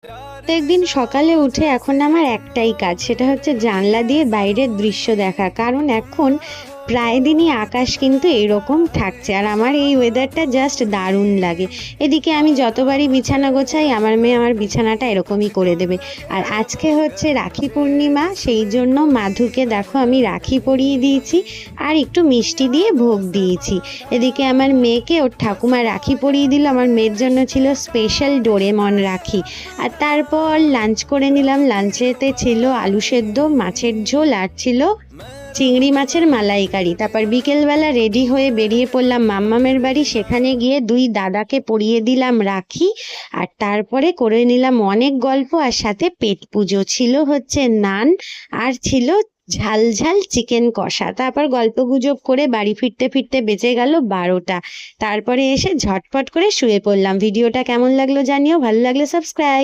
প্রত্যেকদিন সকালে উঠে এখন আমার একটাই কাজ, সেটা হচ্ছে জানলা দিয়ে বাইরের দৃশ্য দেখা। কারণ এখন প্রায় দিনই আকাশ কিন্তু এরকম থাকছে, আর আমার এই ওয়েদারটা জাস্ট দারুণ লাগে। এদিকে আমি যতবারই বিছানা গোছাই আমার মেয়ে আমার বিছানাটা এরকমই করে দেবে। আর আজকে হচ্ছে রাখি পূর্ণিমা, সেই জন্য মাধুকে দেখো আমি রাখি পরিয়ে দিয়েছি আর একটু মিষ্টি দিয়ে ভোগ দিয়েছি। এদিকে আমার মেয়েকে ওর ঠাকুমা রাখি পরিয়ে দিল, আমার মেয়ের জন্য ছিল স্পেশাল ডোরেমন রাখি। আর তারপর লাঞ্চ করে নিলাম। লাঞ্চেতে ছিল আলু সেদ্ধ, মাছের ঝোল, আর ছিল চিংড়ি মাছের মালাইকারি। তারপর বিকেলবেলা রেডি হয়ে বেরিয়ে পড়লাম মাম্মামের বাড়ি। সেখানে গিয়ে দুই দাদাকে পরিয়ে দিলাম রাখি, আর তারপরে করে নিলাম অনেক গল্প, আর সাথে পেট পুজো ছিল হচ্ছে নান, আর ছিল ঝাল ঝাল চিকেন কষা। তারপর গল্প গুজব করে বাড়ি ফিরতে ফিরতে বেজে গেল 12টা। তারপরে এসে ঝটপট করে শুয়ে পড়লাম। ভিডিওটা কেমন লাগলো জানিও, ভালো লাগলে সাবস্ক্রাইব।